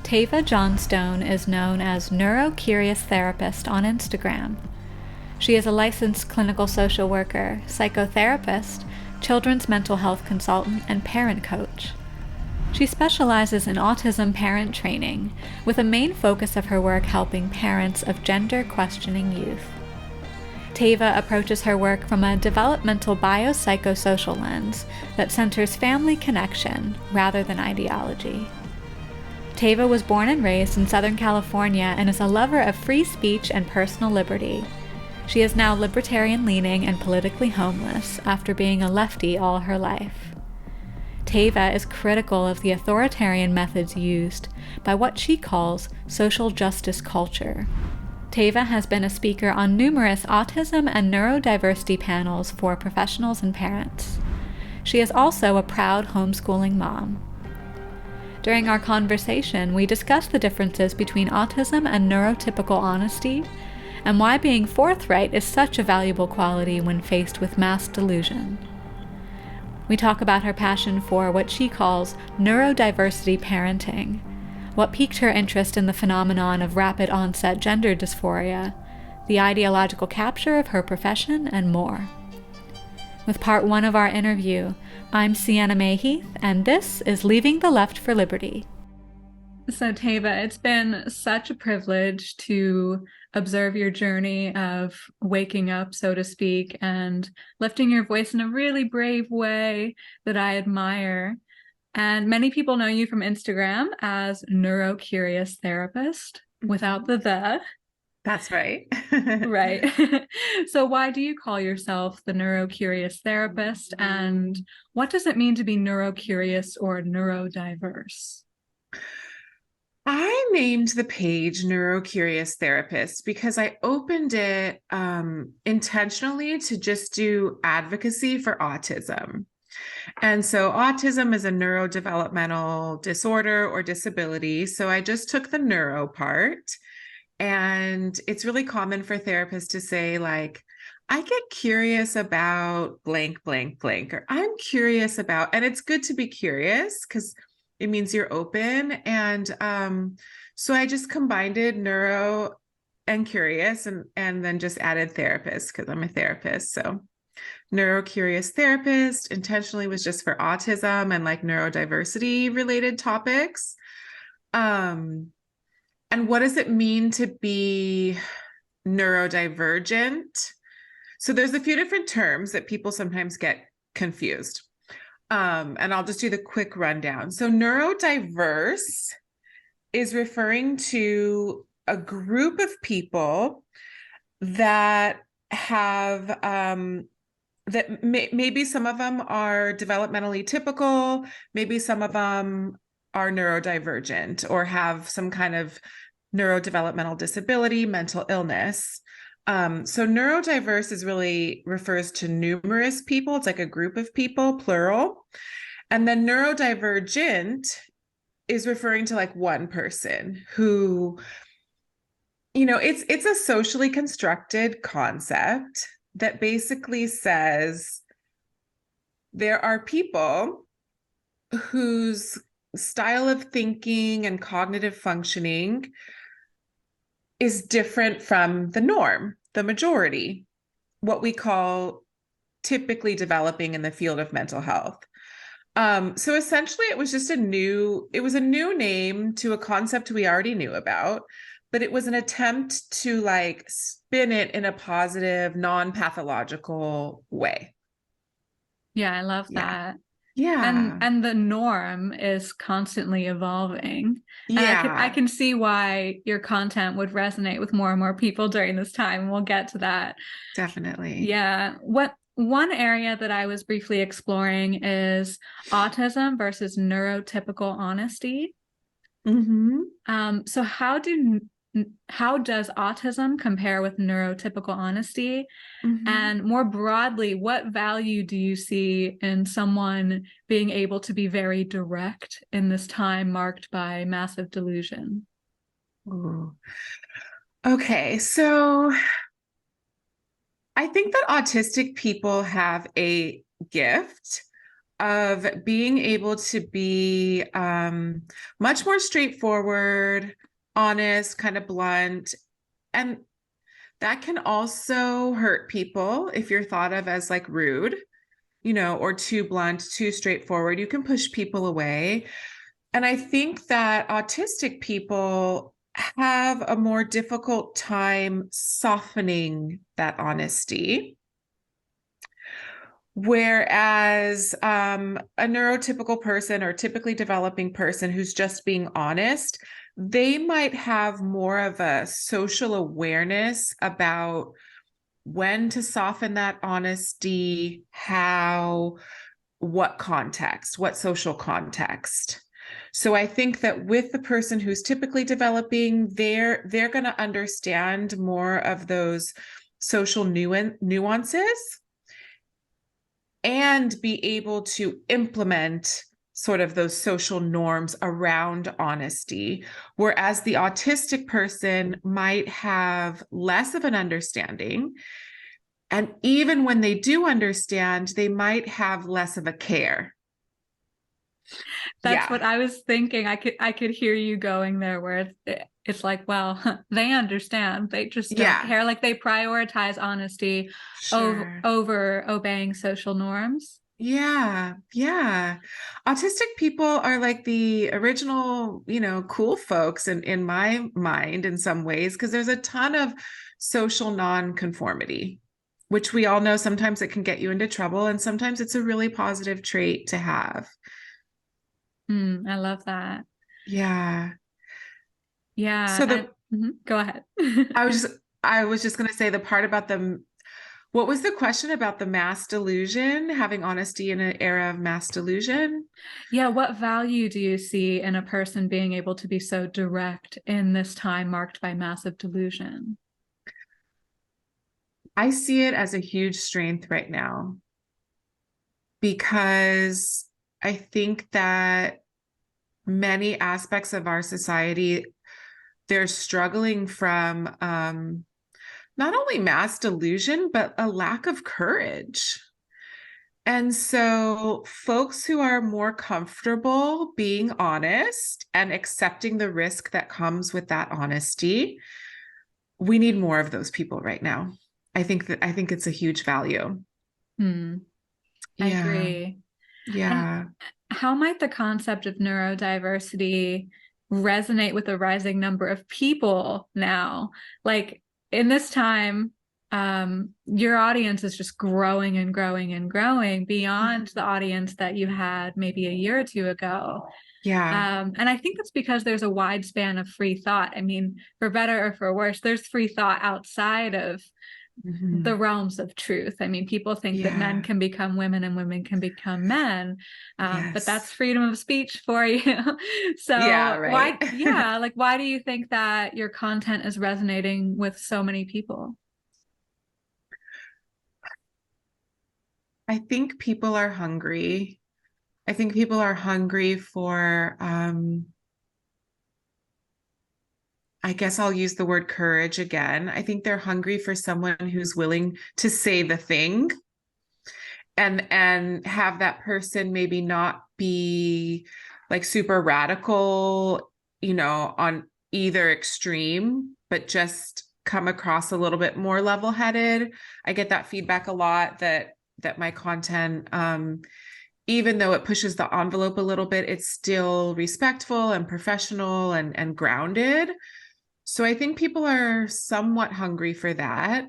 Teva Johnstone is known as Neuro-Curious Therapist on Instagram. She is a licensed clinical social worker, psychotherapist, children's mental health consultant, and parent coach. She specializes in autism parent training, with a main focus of her work helping parents of gender-questioning youth. Tava approaches her work from a developmental biopsychosocial lens that centers family connection rather than ideology. Tava was born and raised in Southern California and is a lover of free speech and personal liberty. She is now libertarian-leaning and politically homeless after being a lefty all her life. Tava is critical of the authoritarian methods used by what she calls social justice culture. Tava has been a speaker on numerous autism and neurodiversity panels for professionals and parents. She is also a proud homeschooling mom. During our conversation, we discussed the differences between autism and neurotypical honesty, and why being forthright is such a valuable quality when faced with mass delusion. We talk about her passion for what she calls neurodiversity parenting, what piqued her interest in the phenomenon of rapid onset gender dysphoria, the ideological capture of her profession, and more. With part 1 of our interview, I'm Sienna Mayheath, and this is Leaving the Left for Liberty. So Tava, it's been such a privilege to observe your journey of waking up, so to speak, and lifting your voice in a really brave way that I admire. And many people know you from Instagram as Neuro-Curious Therapist, without the. That's right. Right. So why do you call yourself the Neuro-Curious Therapist, and what does it mean to be neurocurious or neurodiverse? I named the page Neurocurious Therapist because I opened it intentionally to just do advocacy for autism. And so autism is a neurodevelopmental disorder or disability. So I just took the neuro part. And it's really common for therapists to say, like, I get curious about blank, blank, blank, or I'm curious about, and it's good to be curious because it means you're open. And so I just combined it, neuro and curious, and then just added therapist because I'm a therapist. So Neuro-Curious Therapist intentionally was just for autism and like neurodiversity related topics. And what does it mean to be neurodivergent? So there's a few different terms that people sometimes get confused. And I'll just do the quick rundown. So neurodiverse is referring to a group of people that have, maybe some of them are developmentally typical, maybe some of them are neurodivergent or have some kind of neurodevelopmental disability, mental illness. So neurodiverse is really refers to numerous people. It's like a group of people, plural. And then neurodivergent is referring to like one person who, it's a socially constructed concept that basically says there are people whose style of thinking and cognitive functioning is different from the norm, the majority, what we call typically developing in the field of mental health. So essentially it was a new name to a concept we already knew about, but it was an attempt to like spin it in a positive, non-pathological way. Yeah, I love that. Yeah. And the norm is constantly evolving. Yeah. And I can see why your content would resonate with more and more people during this time. We'll get to that. Definitely. Yeah. One area that I was briefly exploring is autism versus neurotypical honesty. Mm-hmm. So how does autism compare with neurotypical honesty? Mm-hmm. And more broadly, what value do you see in someone being able to be very direct in this time marked by massive delusion? Ooh. Okay, so I think that autistic people have a gift of being able to be much more straightforward, honest, kind of blunt. And that can also hurt people if you're thought of as like rude, or too blunt, too straightforward. You can push people away. And I think that autistic people have a more difficult time softening that honesty. Whereas a neurotypical person or typically developing person who's just being honest, they might have more of a social awareness about when to soften that honesty, how, what context, what social context. So I think that with the person who's typically developing, they're going to understand more of those social nuances and be able to implement sort of those social norms around honesty, whereas the autistic person might have less of an understanding. And even when they do understand, they might have less of a care. That's what I was thinking. I could hear you going there where it's like, well, they understand. They just don't care. Like they prioritize honesty over obeying social norms. Yeah. Autistic people are like the original, cool folks in my mind in some ways, because there's a ton of social nonconformity, which we all know sometimes it can get you into trouble. And sometimes it's a really positive trait to have. I love that. Yeah. So go ahead. I was just going to say the part about what was the question about the mass delusion, having honesty in an era of mass delusion? Yeah. What value do you see in a person being able to be so direct in this time marked by massive delusion? I see it as a huge strength right now, because I think that many aspects of our society, they're struggling from not only mass delusion, but a lack of courage. And so folks who are more comfortable being honest and accepting the risk that comes with that honesty, we need more of those people right now. I think it's a huge value. I agree. Yeah. And how might the concept of neurodiversity resonate with a rising number of people now? Like in this time, your audience is just growing and growing and growing beyond the audience that you had maybe a year or two ago. Yeah. And I think that's because there's a wide span of free thought. I mean, for better or for worse, there's free thought outside of the realms of truth. I mean, people think that men can become women and women can become men, but that's freedom of speech for you. So why do you think that your content is resonating with so many people? I think people are hungry. I think people are hungry for, I guess I'll use the word courage again. I think they're hungry for someone who's willing to say the thing and have that person maybe not be like super radical, on either extreme, but just come across a little bit more level-headed. I get that feedback a lot that my content, even though it pushes the envelope a little bit, it's still respectful and professional and grounded. So I think people are somewhat hungry for that.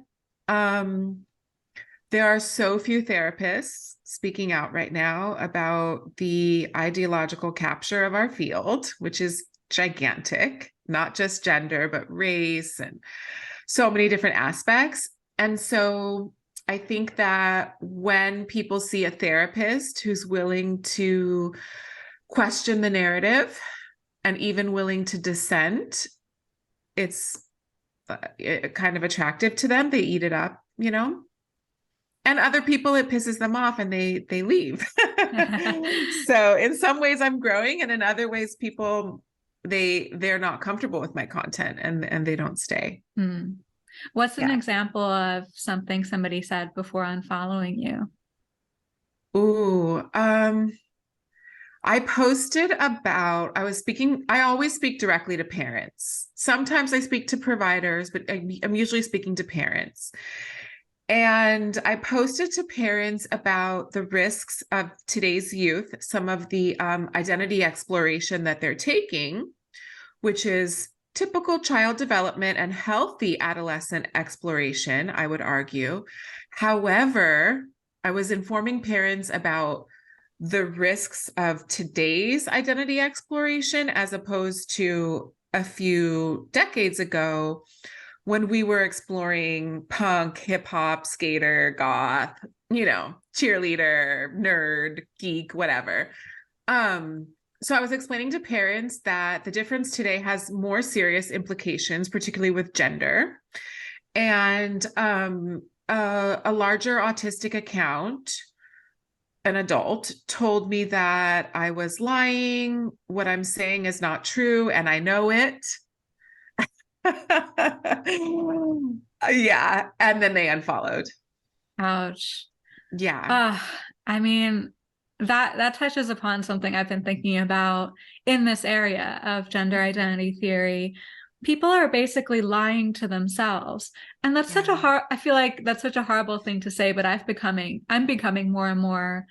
There are so few therapists speaking out right now about the ideological capture of our field, which is gigantic, not just gender, but race and so many different aspects. And so I think that when people see a therapist who's willing to question the narrative and even willing to dissent, it's kind of attractive to them. They eat it up, and other people, it pisses them off and they leave. So in some ways I'm growing, and in other ways people, they're not comfortable with my content and they don't stay. What's an example of something somebody said before unfollowing you? Ooh, I posted about, I always speak directly to parents. Sometimes I speak to providers, but I'm usually speaking to parents. And I posted to parents about the risks of today's youth, some of the identity exploration that they're taking, which is typical child development and healthy adolescent exploration, I would argue. However, I was informing parents about the risks of today's identity exploration as opposed to a few decades ago when we were exploring punk, hip hop, skater, goth, cheerleader, nerd, geek, whatever. So I was explaining to parents that the difference today has more serious implications, particularly with gender. And a larger autistic account, an adult, told me that I was lying, what I'm saying is not true, and I know it. Yeah. And then they unfollowed. Ouch. Yeah. I mean, that touches upon something I've been thinking about in this area of gender identity theory. People are basically lying to themselves. And that's such a I feel like that's such a horrible thing to say, but I'm becoming more and more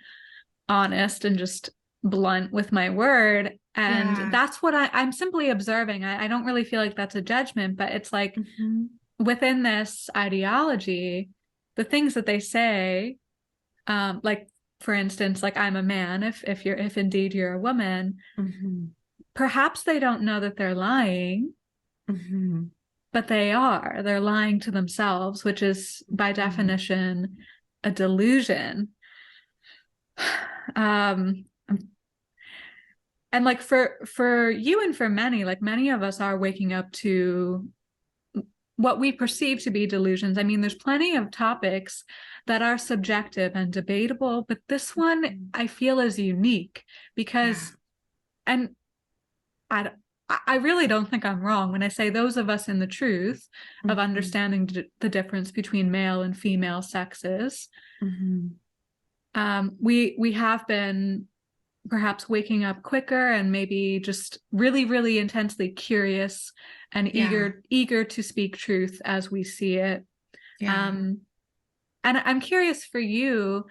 honest and just blunt with my word. And that's what I'm simply observing. I don't really feel like that's a judgment, but it's like within this ideology, the things that they say, like for instance, like I'm a man, if indeed you're a woman, perhaps they don't know that they're lying, but they're lying to themselves, which is by definition a delusion. And like for you and for many, like many of us are waking up to what we perceive to be delusions. I mean, there's plenty of topics that are subjective and debatable, but this one I feel is unique because, and I really don't think I'm wrong when I say those of us in the truth of understanding the difference between male and female sexes, we have been perhaps waking up quicker and maybe just really, really intensely curious and eager to speak truth as we see it. And I'm curious for you,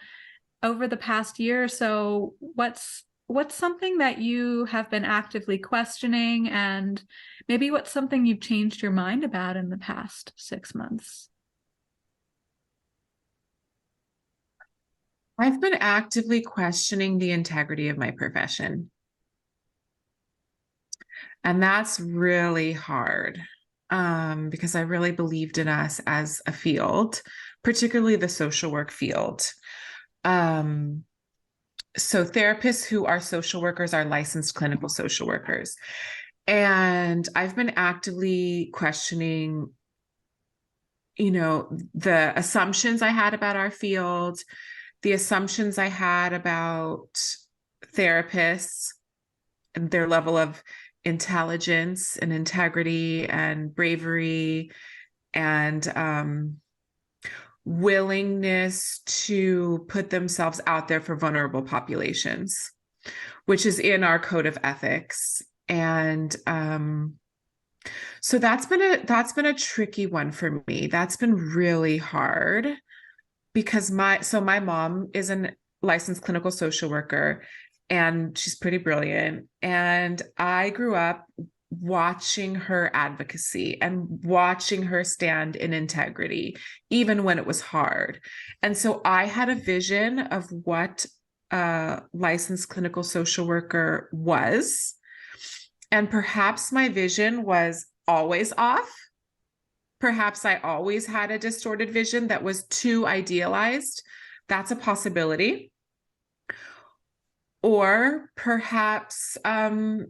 over the past year or so, what's something that you have been actively questioning, and maybe what's something you've changed your mind about in the past 6 months? I've been actively questioning the integrity of my profession. And that's really hard because I really believed in us as a field, particularly the social work field. So therapists who are social workers are licensed clinical social workers. And I've been actively questioning, the assumptions I had about our field, the assumptions I had about therapists and their level of intelligence and integrity and bravery and willingness to put themselves out there for vulnerable populations, which is in our code of ethics. And so that's been a tricky one for me. That's been really hard because my mom is a licensed clinical social worker and she's pretty brilliant. And I grew up watching her advocacy and watching her stand in integrity, even when it was hard. And so I had a vision of what a licensed clinical social worker was. And perhaps my vision was always off. Perhaps I always had a distorted vision that was too idealized. That's a possibility. Or perhaps our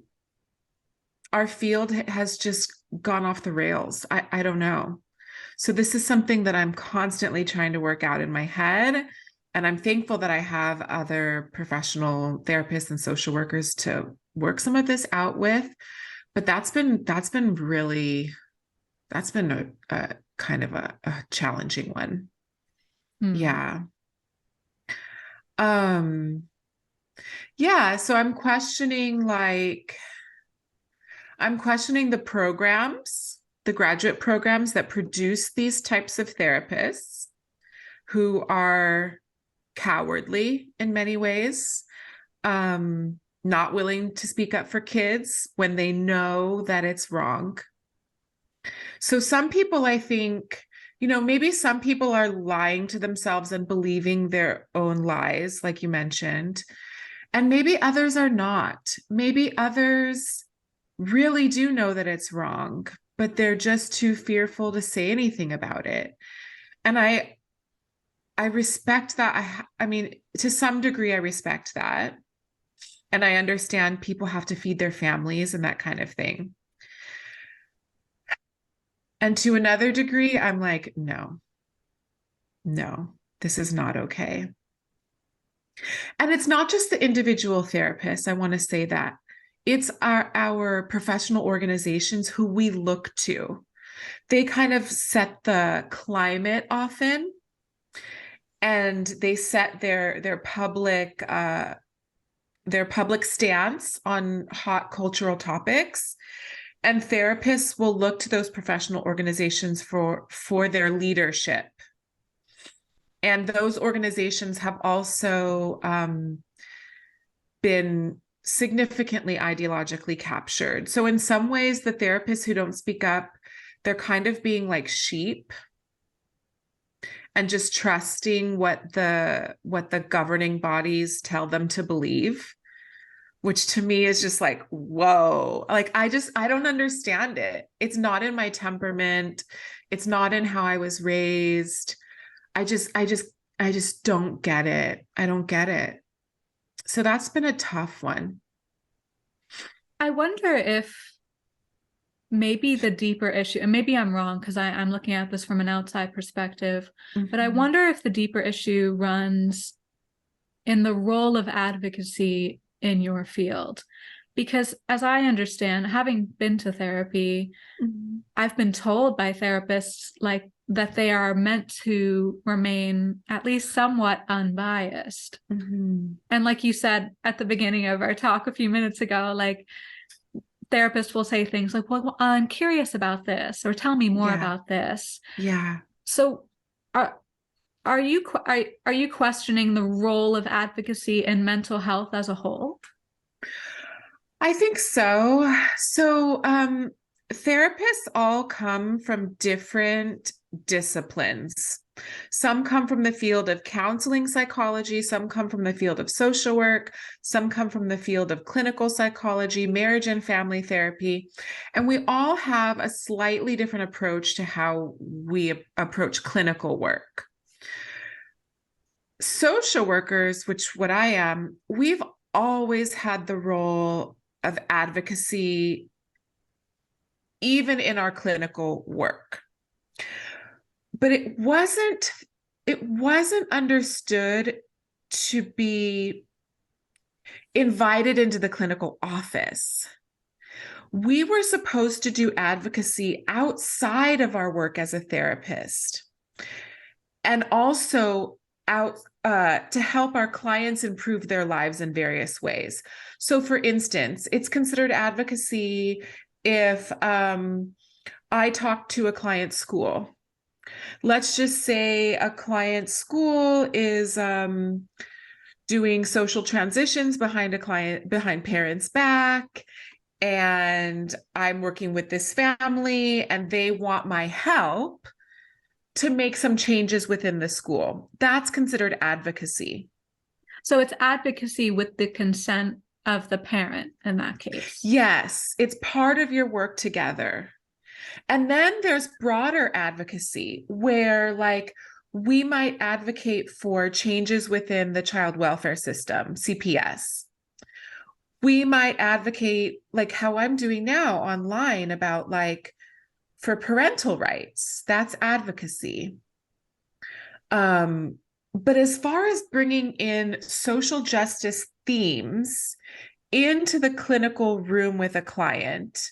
field has just gone off the rails. I don't know. So this is something that I'm constantly trying to work out in my head. And I'm thankful that I have other professional therapists and social workers to work some of this out with. But that's been a kind of a challenging one. Yeah. Um, yeah, so I'm questioning the programs, the graduate programs that produce these types of therapists who are cowardly in many ways, not willing to speak up for kids when they know that it's wrong. So some people, I think, maybe some people are lying to themselves and believing their own lies, like you mentioned, and maybe others are not. Maybe others really do know that it's wrong, but they're just too fearful to say anything about it. And I respect that. I mean, to some degree, I respect that. And I understand people have to feed their families and that kind of thing. And to another degree, I'm like, no, this is not okay. And it's not just the individual therapists. I want to say that it's our professional organizations who we look to. They kind of set the climate often, and they set their public stance on hot cultural topics. And therapists will look to those professional organizations for their leadership. And those organizations have also been significantly ideologically captured. So in some ways, the therapists who don't speak up, they're kind of being like sheep and just trusting what the governing bodies tell them to believe, which to me is just like, whoa, like I don't understand it. It's not in my temperament. It's not in how I was raised. I just don't get it. I don't get it. So that's been a tough one. I wonder if maybe the deeper issue, and maybe I'm wrong because I'm looking at this from an outside perspective, but I wonder if the deeper issue runs in the role of advocacy in your field. Because as I understand, having been to therapy, I've been told by therapists like that they are meant to remain at least somewhat unbiased. And like you said at the beginning of our talk a few minutes ago, like therapists will say things like, well, I'm curious about this, or tell me more about this. Yeah. So are you questioning the role of advocacy in mental health as a whole? I think so. So, therapists all come from different disciplines. Some come from the field of counseling psychology, some come from the field of social work, some come from the field of clinical psychology, marriage and family therapy. And we all have a slightly different approach to how we approach clinical work. Social workers, which what I am, we've always had the role of advocacy, even in our clinical work. But it wasn't understood to be invited into the clinical office. We were supposed to do advocacy outside of our work as a therapist, and also to help our clients improve their lives in various ways. So for instance, it's considered advocacy if I talk to a client's school. Let's just say a client's school is doing social transitions behind parents' back, and I'm working with this family and they want my help to make some changes within the school. That's considered advocacy. So it's advocacy with the consent of the parent in that case. Yes, it's part of your work together. And then there's broader advocacy where, like, we might advocate for changes within the child welfare system, CPS. We might advocate, like how I'm doing now online, about like for parental rights. That's advocacy. But as far as bringing in social justice themes into the clinical room with a client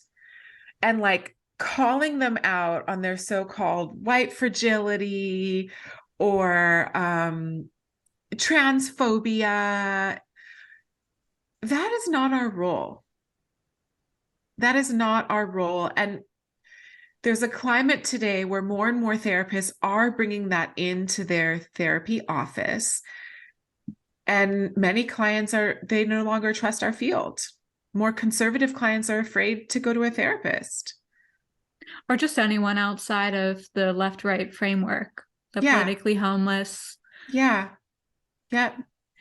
and like calling them out on their so-called white fragility or transphobia. That is not our role. That is not our role. And there's a climate today where more and more therapists are bringing that into their therapy office. And many clients they no longer trust our field. More conservative clients are afraid to go to a therapist. Or just anyone outside of the left-right framework, the Yeah. politically homeless. Yeah. Yeah.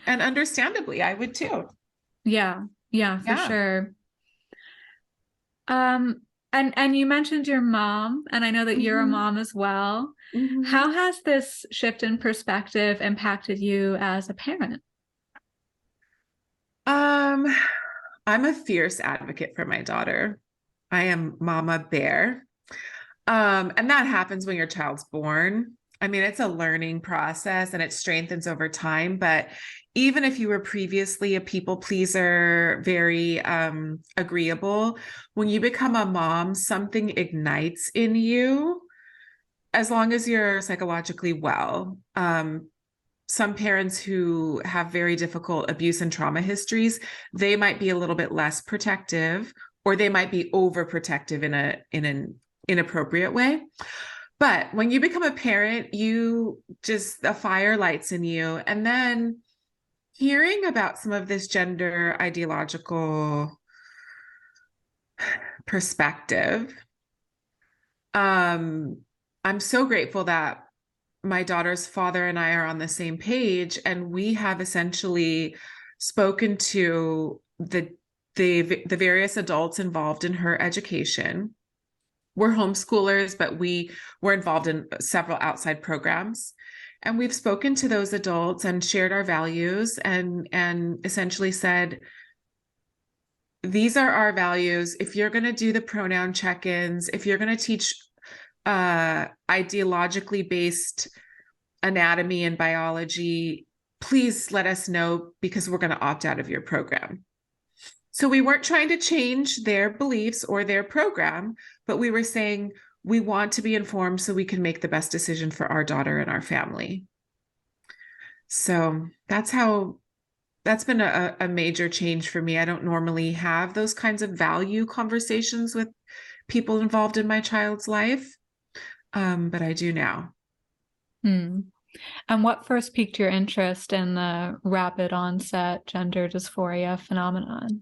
And understandably, I would too. Yeah, for sure. And you mentioned your mom, and I know that you're a mom as well. How has this shift in perspective impacted you as a parent? I'm a fierce advocate for my daughter. I am Mama Bear. And that happens when your child's born. I mean, it's a learning process and it strengthens over time. But even if you were previously a people pleaser, very agreeable, when you become a mom, something ignites in you as long as you're psychologically well. Some parents who have very difficult abuse and trauma histories, they might be a little bit less protective, or they might be overprotective in an inappropriate way. But when you become a parent, the fire lights in you. And then hearing about some of this gender ideological perspective, I'm so grateful that my daughter's father and I are on the same page, and we have essentially spoken to the various adults involved in her education. We're homeschoolers, but we were involved in several outside programs. And we've spoken to those adults and shared our values and essentially said, these are our values. If you're going to do the pronoun check-ins, if you're going to teach ideologically based anatomy and biology, please let us know, because we're going to opt out of your program. So we weren't trying to change their beliefs or their program, but we were saying we want to be informed so we can make the best decision for our daughter and our family. So that's been a major change for me. I don't normally have those kinds of value conversations with people involved in my child's life, but I do now. And what first piqued your interest in the rapid onset gender dysphoria phenomenon?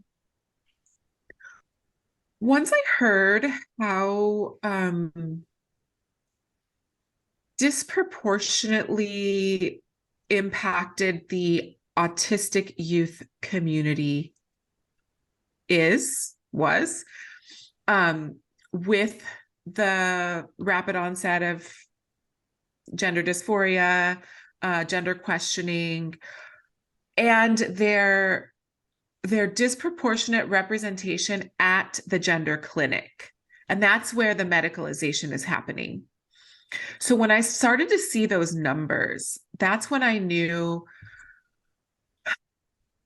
Once I heard how disproportionately impacted the autistic youth community was with the rapid onset of gender dysphoria, gender questioning, and their disproportionate representation at the gender clinic. And that's where the medicalization is happening. So when I started to see those numbers, that's when I knew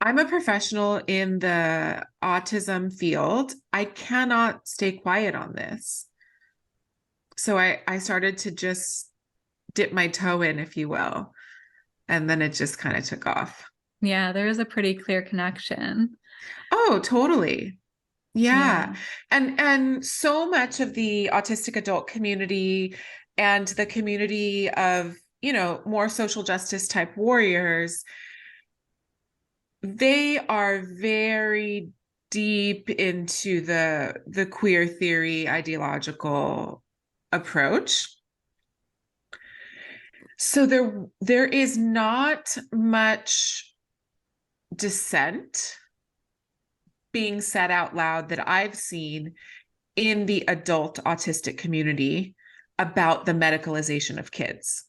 I'm a professional in the autism field. I cannot stay quiet on this. So I started to just dip my toe in, if you will. And then it just kind of took off. Yeah, there is a pretty clear connection. Oh, totally. Yeah. And so much of the autistic adult community and the community of, more social justice type warriors, they are very deep into the queer theory ideological approach. So there is not much dissent being said out loud that I've seen in the adult autistic community about the medicalization of kids.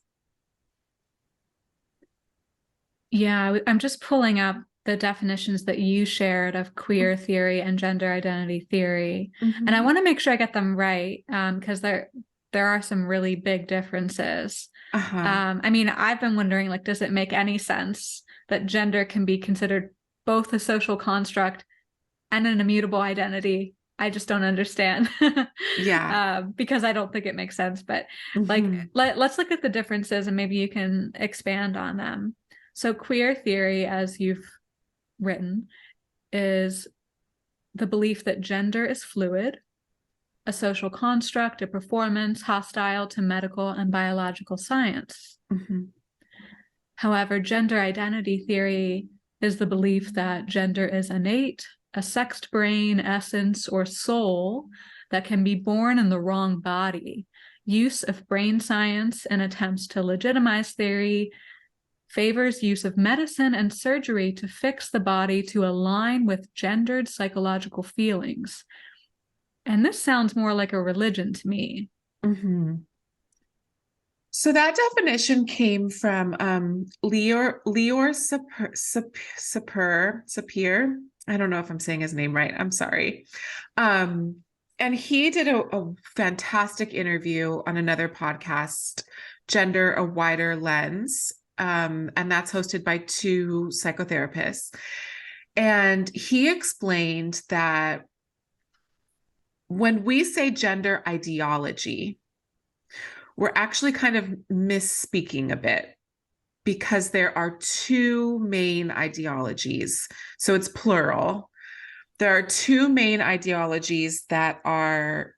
Yeah, I'm just pulling up the definitions that you shared of queer theory and gender identity theory. And I want to make sure I get them right, because there are some really big differences. I mean, I've been wondering, does it make any sense that gender can be considered both a social construct and an immutable identity? I just don't understand. Because I don't think it makes sense. But let's look at the differences and maybe you can expand on them. So queer theory, as you've written, is the belief that gender is fluid, a social construct, a performance hostile to medical and biological science. Mm-hmm. However, gender identity theory is the belief that gender is innate, a sexed brain, essence, or soul that can be born in the wrong body. Use of brain science and attempts to legitimize theory favors use of medicine and surgery to fix the body to align with gendered psychological feelings. And this sounds more like a religion to me. Mm-hmm. So that definition came from Lior Sapir. I don't know if I'm saying his name right. I'm sorry. And he did a fantastic interview on another podcast, Gender, a Wider Lens. And that's hosted by two psychotherapists. And he explained that when we say gender ideology, we're actually kind of misspeaking a bit because there are two main ideologies. So it's plural. There are two main ideologies that are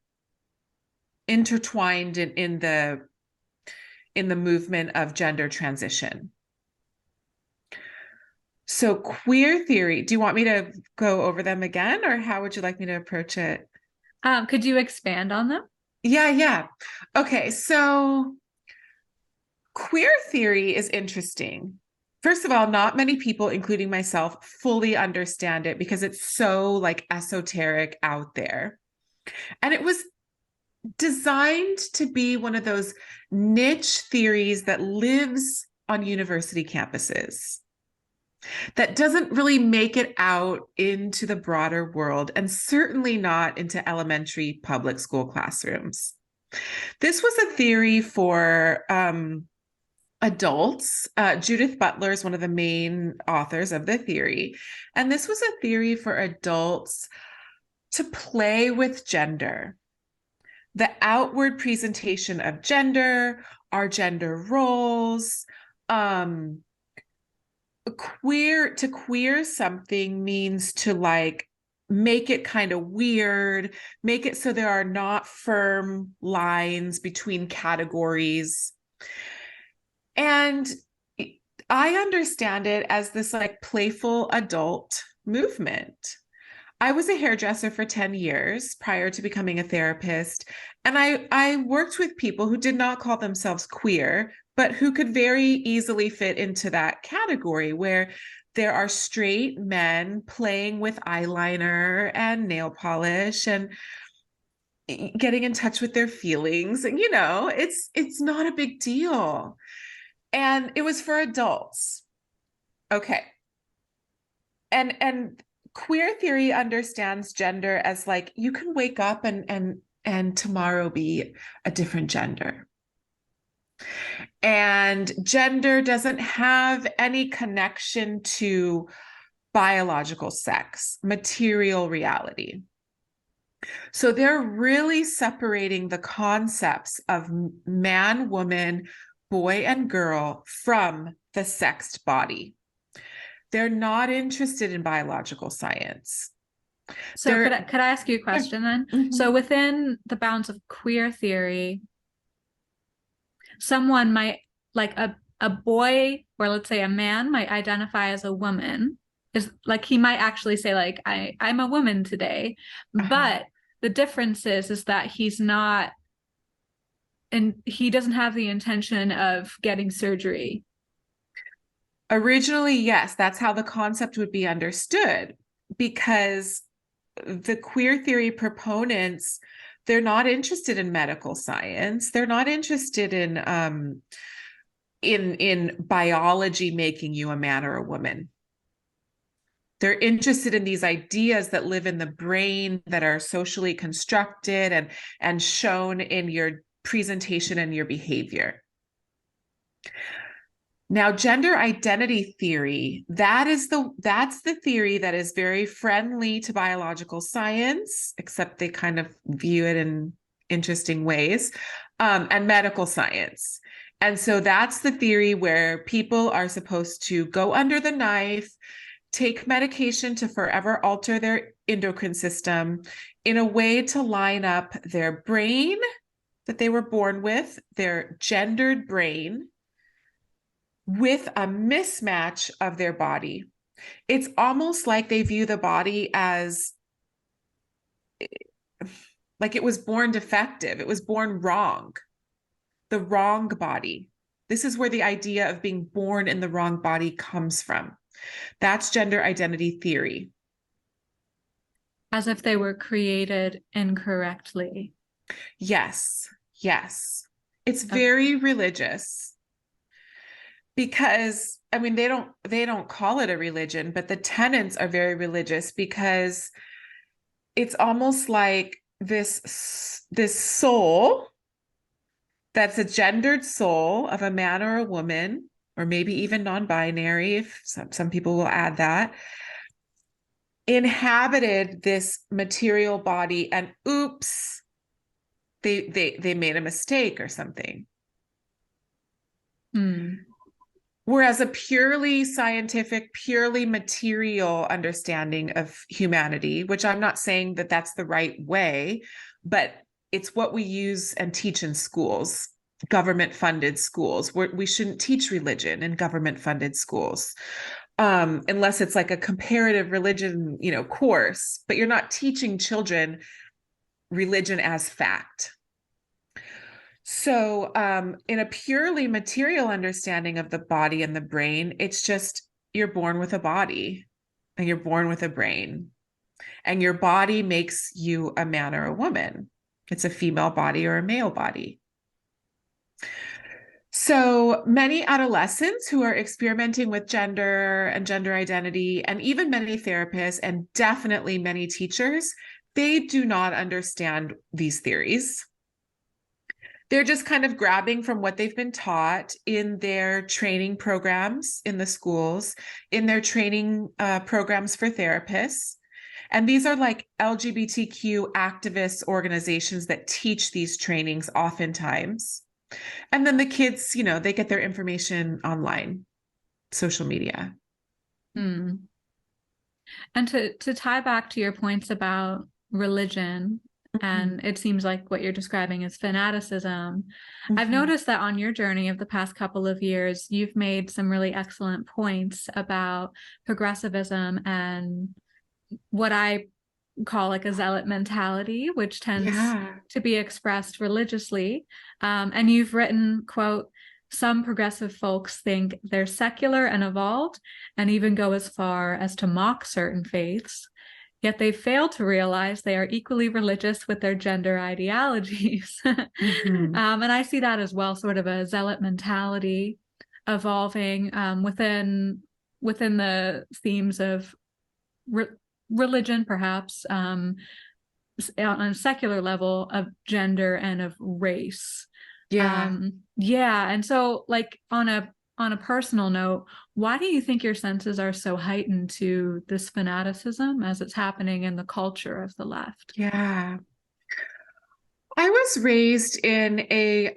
intertwined in the movement of gender transition. So queer theory, do you want me to go over them again, or how would you like me to approach it? Could you expand on them? Yeah. Okay, so queer theory is interesting. First of all, not many people, including myself, fully understand it because it's so like esoteric out there. And it was designed to be one of those niche theories that lives on university campuses, that doesn't really make it out into the broader world, and certainly not into elementary public school classrooms. This was a theory for adults. Judith Butler is one of the main authors of the theory. And this was a theory for adults to play with gender, the outward presentation of gender, our gender roles. To queer something means to like make it kind of weird, make it so there are not firm lines between categories. And I understand it as this like playful adult movement. I was a hairdresser for 10 years prior to becoming a therapist. And I worked with people who did not call themselves queer, but who could very easily fit into that category where there are straight men playing with eyeliner and nail polish and getting in touch with their feelings. And, it's not a big deal. And it was for adults. Okay. And queer theory understands gender as like, you can wake up and tomorrow be a different gender. And gender doesn't have any connection to biological sex, material reality. So they're really separating the concepts of man, woman, boy, and girl from the sexed body. They're not interested in biological science. So could I ask you a question then? Mm-hmm. So within the bounds of queer theory, someone might, like a boy, or let's say a man, might identify as a woman. Is like he might actually say like I'm a woman today, but the difference is that he's not, and he doesn't have the intention of getting surgery. Originally, yes, that's how the concept would be understood, because the queer theory proponents, they're not interested in medical science. They're not interested in biology making you a man or a woman. They're interested in these ideas that live in the brain, that are socially constructed and shown in your presentation and your behavior. Now, gender identity theory, that's the theory that is very friendly to biological science, except they kind of view it in interesting ways, and medical science. And so that's the theory where people are supposed to go under the knife, take medication to forever alter their endocrine system in a way to line up their brain that they were born with, their gendered brain, with a mismatch of their body. It's almost like they view the body as like it was born defective, it was born wrong, the wrong body. This is where the idea of being born in the wrong body comes from. That's gender identity theory. As if they were created incorrectly. Yes, yes. It's very religious because, I mean, they don't call it a religion, but the tenets are very religious because it's almost like this soul that's a gendered soul of a man or a woman, or maybe even non-binary, if some people will add that, inhabited this material body, and oops, they made a mistake or something. Whereas a purely scientific, purely material understanding of humanity, which I'm not saying that that's the right way, but it's what we use and teach in schools, government-funded schools. We shouldn't teach religion in government-funded schools, unless it's like a comparative religion, course. But you're not teaching children religion as fact. So, in a purely material understanding of the body and the brain, it's just you're born with a body and you're born with a brain, and your body makes you a man or a woman. It's a female body or a male body. So many adolescents who are experimenting with gender and gender identity, and even many therapists and definitely many teachers, they do not understand these theories. They're just kind of grabbing from what they've been taught in their training programs in the schools, in their training programs for therapists. And these are like LGBTQ activist organizations that teach these trainings oftentimes. And then the kids, they get their information online, social media. And to tie back to your points about religion, and it seems like what you're describing is fanaticism. I've noticed that on your journey of the past couple of years, you've made some really excellent points about progressivism and what I call like a zealot mentality, which tends to be expressed religiously. And you've written, quote, "Some progressive folks think they're secular and evolved and even go as far as to mock certain faiths. Yet they fail to realize they are equally religious with their gender ideologies." And I see that as well, sort of a zealot mentality evolving within the themes of religion, perhaps, on a secular level, of gender and of race. And so, like, on a personal note, why do you think your senses are so heightened to this fanaticism as it's happening in the culture of the left? I was raised in a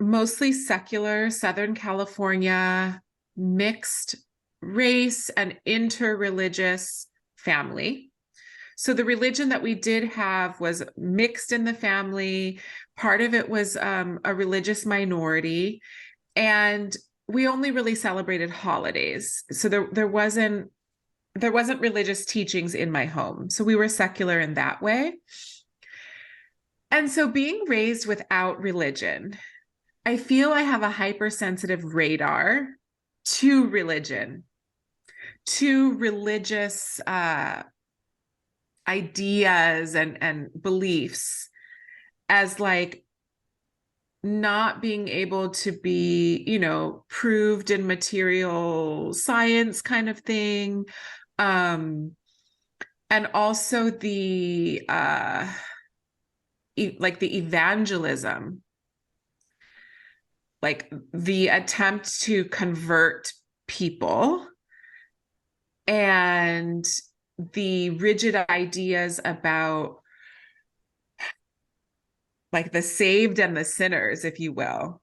mostly secular Southern California mixed race and interreligious family. So the religion that we did have was mixed in the family. Part of it was a religious minority, and we only really celebrated holidays. So there wasn't religious teachings in my home. So we were secular in that way. And so being raised without religion, I feel I have a hypersensitive radar to religion, to religious ideas and beliefs, as like not being able to be, proved in material science kind of thing. And also the like the evangelism, like the attempt to convert people, and the rigid ideas about like the saved and the sinners, if you will.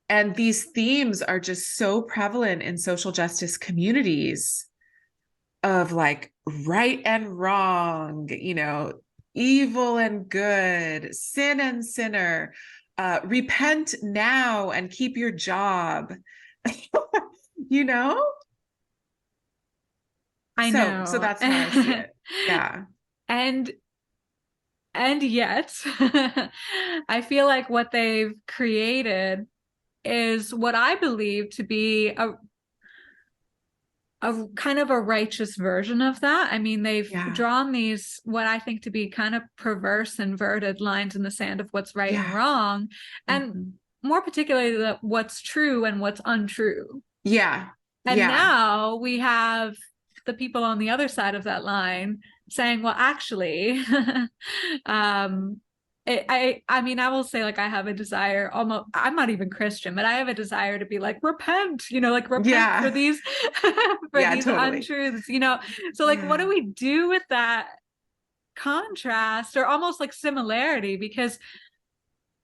And these themes are just so prevalent in social justice communities of like right and wrong, evil and good, sin and sinner, repent now and keep your job. you know I so know. that's how I see it. Yeah. And yet I feel like what they've created is what I believe to be a kind of a righteous version of that. I mean, they've Yeah. drawn these, what I think to be kind of perverse, inverted lines in the sand of what's right and Yeah. wrong, and Mhm. more particularly what's true and what's untrue. Yeah. And Yeah. now we have the people on the other side of that line saying, well, actually, I mean, I will say, like, I have a desire, almost, I'm not even Christian, but I have a desire to be like, repent, like repent for Yeah. these for Yeah, these totally. untruths. So like, what Yeah. do we do with that contrast or almost like similarity? Because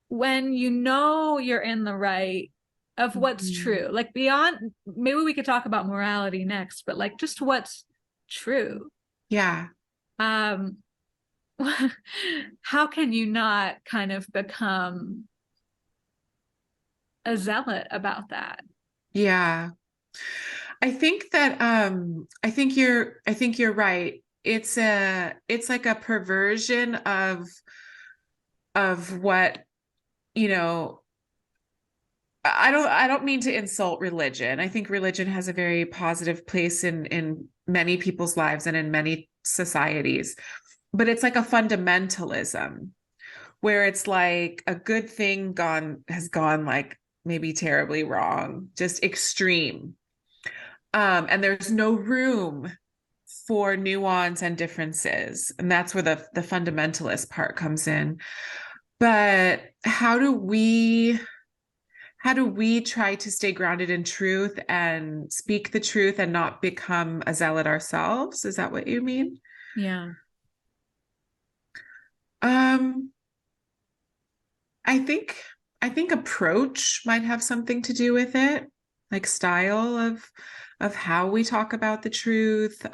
when you're in the right of what's Mhm. true, like beyond, maybe we could talk about morality next, but like just what's true. Yeah. Um, how can you not kind of become a zealot about that? Yeah. I think you're right. It's like a perversion of what, you know, I don't mean to insult religion. I think religion has a very positive place in many people's lives and in many societies. But it's like a fundamentalism where it's like a good thing has gone like maybe terribly wrong, just extreme. And there's no room for nuance and differences. And that's where the fundamentalist part comes in. But how do we try to stay grounded in truth and speak the truth and not become a zealot ourselves? Is that what you mean? Yeah. Um, I think I think approach might have something to do with it, like style of how we talk about the truth.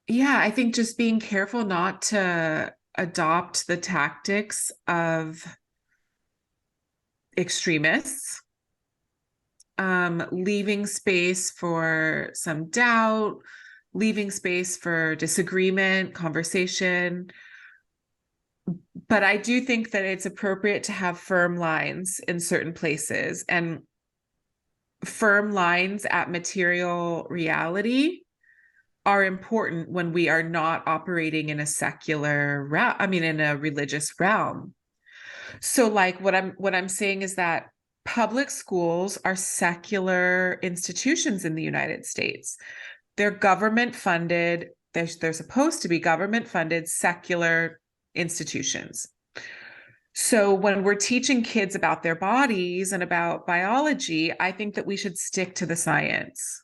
Yeah, I think just being careful not to adopt the tactics of extremists, leaving space for some doubt, leaving space for disagreement, conversation. But I do think that it's appropriate to have firm lines in certain places, and firm lines at material reality are important when we are not operating in a secular realm, I mean, in a religious realm. So like what I'm saying is that public schools are secular institutions in the United States. They're government funded, they're supposed to be government funded secular institutions. So when we're teaching kids about their bodies and about biology, I think that we should stick to the science.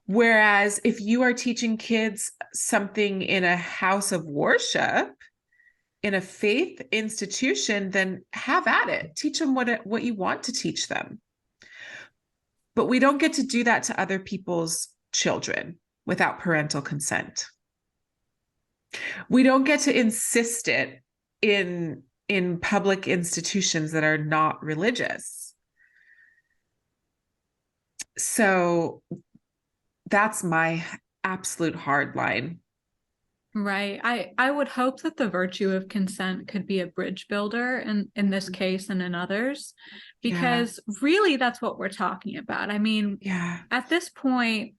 Whereas if you are teaching kids something in a house of worship, in a faith institution, then have at it. Teach them what you want to teach them. But we don't get to do that to other people's children without parental consent. We don't get to insist it in public institutions that are not religious. So that's my absolute hard line. Right. I would hope that the virtue of consent could be a bridge builder in this case and in others, Yeah. because really that's what we're talking about. I mean, Yeah. at this point,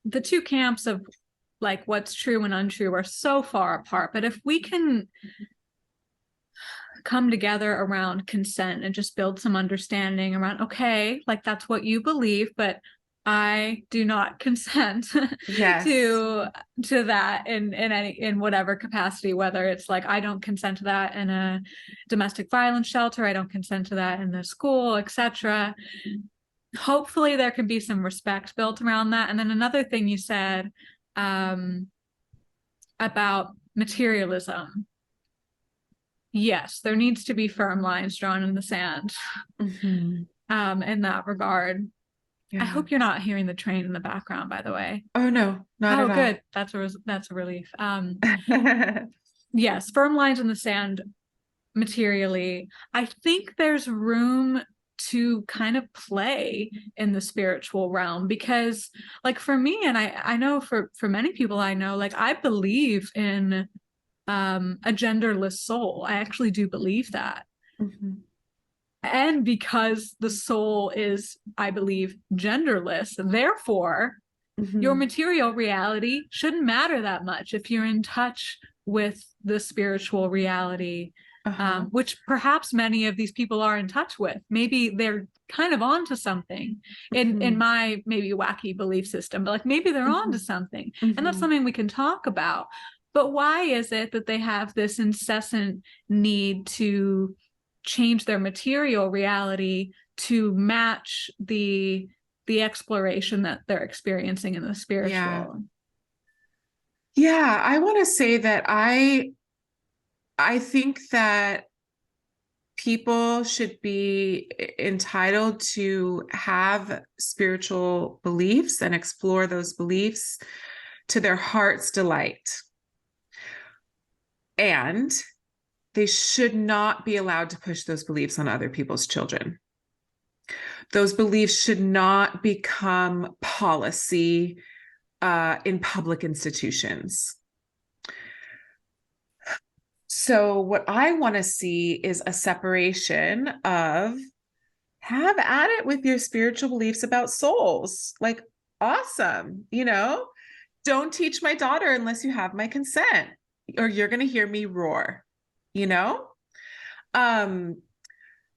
the two camps of like what's true and untrue are so far apart. But if we can come together around consent and just build some understanding around, okay, like that's what you believe, but I do not consent Yes. to that in whatever capacity, whether it's like I don't consent to that in a domestic violence shelter, I don't consent to that in the school, etc. Hopefully there can be some respect built around that. And then another thing you said about materialism. yes, there needs to be firm lines drawn in the sand in that regard. Yeah. I hope you're not hearing the train in the background, by the way. Oh, no, not at all. Good. That's a relief. Yes, firm lines in the sand materially. I think there's room to kind of play in the spiritual realm, because like for me, and I know for many people I know, like I believe in a genderless soul. I actually do believe that. And because the soul is, I believe, genderless, therefore your material reality shouldn't matter that much if you're in touch with the spiritual reality, which perhaps many of these people are in touch with. Maybe they're kind of onto something in my maybe wacky belief system, but like maybe they're onto something, and that's something we can talk about. But why is it that they have this incessant need to change their material reality to match the exploration that they're experiencing in the spiritual? Yeah, I want to say that I think that people should be entitled to have spiritual beliefs and explore those beliefs to their heart's delight. And they should not be allowed to push those beliefs on other people's children. Those beliefs should not become policy in public institutions. So what I want to see is a separation of, have at it with your spiritual beliefs about souls. Like, awesome. Don't teach my daughter unless you have my consent, or you're going to hear me roar,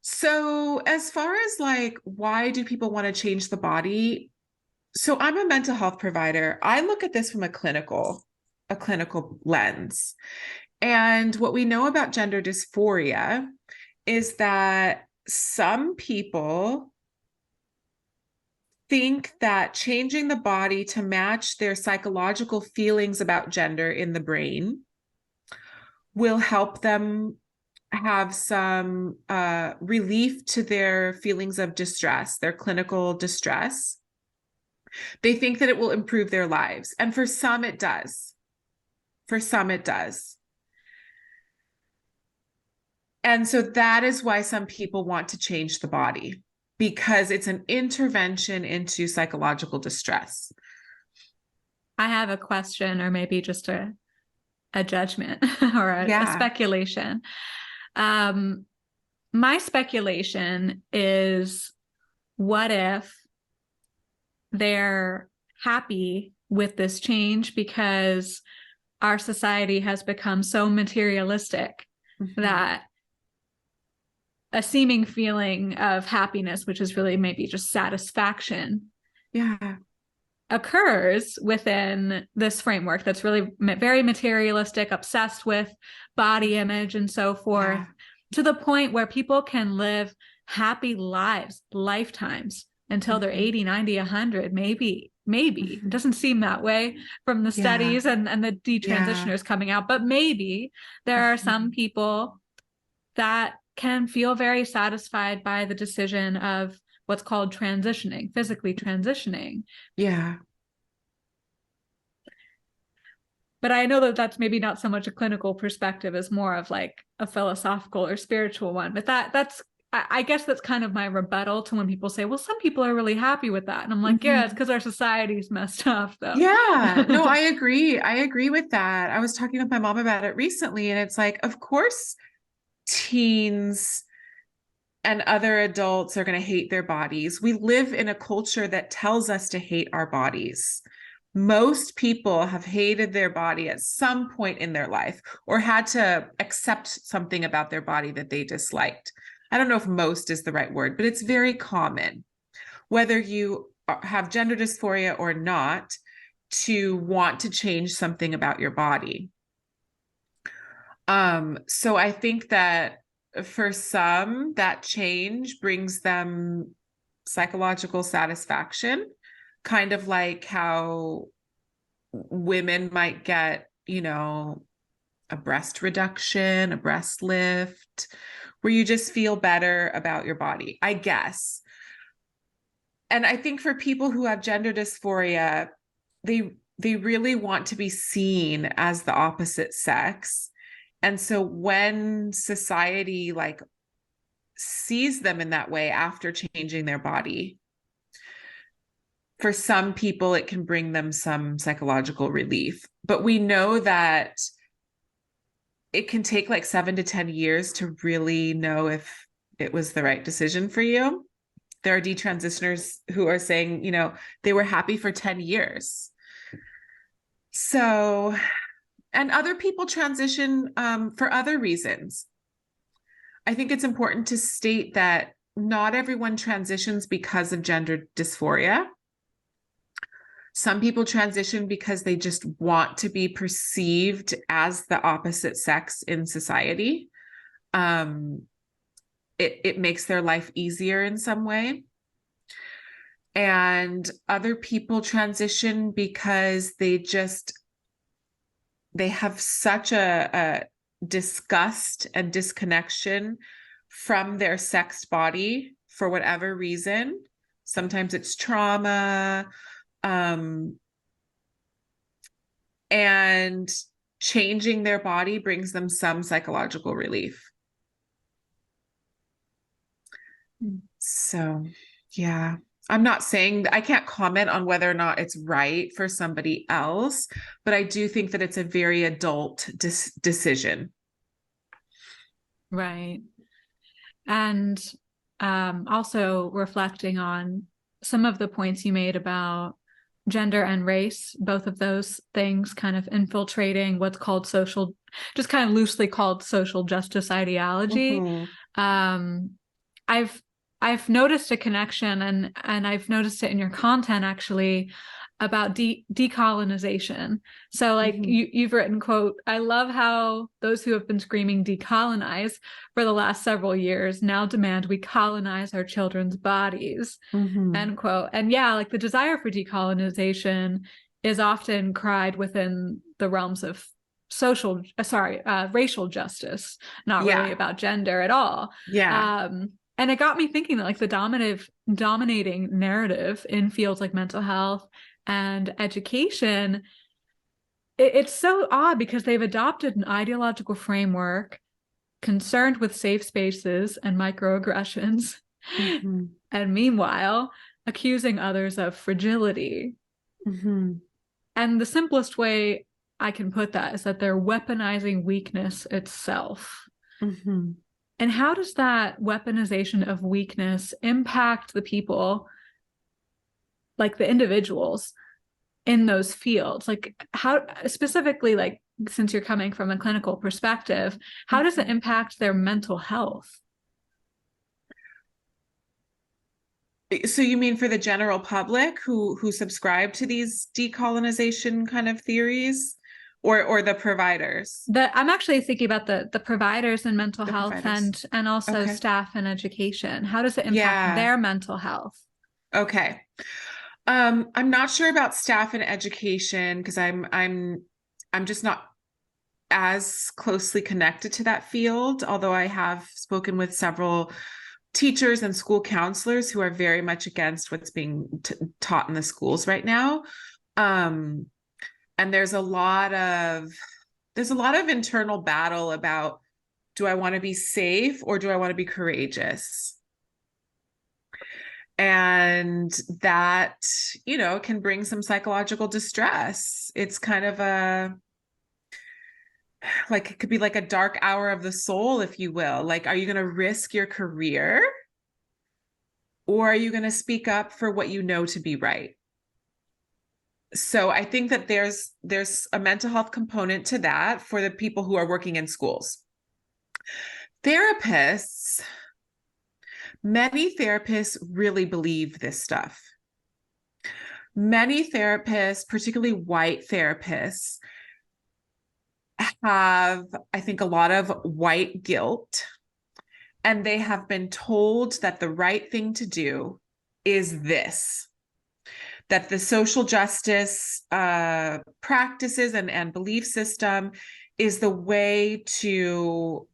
So as far as like, why do people want to change the body? So I'm a mental health provider. I look at this from a clinical lens. And what we know about gender dysphoria is that some people think that changing the body to match their psychological feelings about gender in the brain will help them have some relief to their feelings of distress, their clinical distress. They think that it will improve their lives. And for some, it does. And so that is why some people want to change the body, because it's an intervention into psychological distress. I have a question, or maybe just a judgment or a speculation. My speculation is, what if they're happy with this change because our society has become so materialistic that a seeming feeling of happiness, which is really maybe just satisfaction, occurs within this framework that's really very materialistic, obsessed with body image and so forth, to the point where people can live happy lives, lifetimes, until they're 80, 90, 100, maybe. It doesn't seem that way from the studies and the detransitioners coming out, but maybe there are some people that can feel very satisfied by the decision of what's called transitioning, physically transitioning. But I know that that's maybe not so much a clinical perspective as more of like a philosophical or spiritual one. But that's, I guess that's kind of my rebuttal to when people say, well, some people are really happy with that. And I'm like, yeah, it's because our society's messed up, though. Yeah, no, I agree. I agree with that. I was talking with my mom about it recently, and it's like, of course, teens and other adults are going to hate their bodies. We live in a culture that tells us to hate our bodies. Most people have hated their body at some point in their life, or had to accept something about their body that they disliked. I don't know if most is the right word, but it's very common, whether you have gender dysphoria or not, to want to change something about your body. So I think that for some, that change brings them psychological satisfaction, kind of like how women might get, a breast reduction, a breast lift, where you just feel better about your body, I guess. And I think for people who have gender dysphoria, they really want to be seen as the opposite sex. And so when society like sees them in that way after changing their body, for some people it can bring them some psychological relief. But we know that it can take like 7 to 10 years to really know if it was the right decision for you. There are detransitioners who are saying, you know, they were happy for 10 years. So, and other people transition for other reasons. I think it's important to state that not everyone transitions because of gender dysphoria. Some people transition because they just want to be perceived as the opposite sex in society. It makes their life easier in some way. And other people transition because they have such a disgust and disconnection from their sexed body for whatever reason. Sometimes it's trauma, and changing their body brings them some psychological relief. So, yeah. I'm not saying I can't comment on whether or not it's right for somebody else, but I do think that it's a very adult decision. Right. And also reflecting on some of the points you made about gender and race, both of those things kind of infiltrating what's called just kind of loosely called social justice ideology. Mm-hmm. I've noticed a connection, and I've noticed it in your content actually, about decolonization. So like mm-hmm. you've written, quote, "I love how those who have been screaming decolonize for the last several years now demand we colonize our children's bodies," mm-hmm. end quote. And yeah, like the desire for decolonization is often cried within the realms of racial justice, not really about gender at all. Yeah. And it got me thinking that like the dominating narrative in fields like mental health and education, it's so odd because they've adopted an ideological framework concerned with safe spaces and microaggressions, mm-hmm. and meanwhile accusing others of fragility. Mm-hmm. And the simplest way I can put that is that they're weaponizing weakness itself. Mm-hmm. And how does that weaponization of weakness impact the people, like the individuals in those fields? Like how specifically, like since you're coming from a clinical perspective, how does it impact their mental health? So you mean for the general public who subscribe to these decolonization kind of theories? Or the providers? I'm actually thinking about the providers in mental health and also staff in education. How does it impact their mental health? Okay. I'm not sure about staff in education because I'm just not as closely connected to that field, although I have spoken with several teachers and school counselors who are very much against what's being taught in the schools right now. And there's a lot of internal battle about, do I want to be safe or do I want to be courageous? And that, can bring some psychological distress. It's kind of it could be like a dark hour of the soul, if you will. Like, are you going to risk your career or are you going to speak up for what you know to be right? So I think that there's a mental health component to that for the people who are working in schools. Therapists, many therapists really believe this stuff. Many therapists, particularly white therapists, have, I think, a lot of white guilt, and they have been told that the right thing to do is this. That the social justice practices and belief system is the way to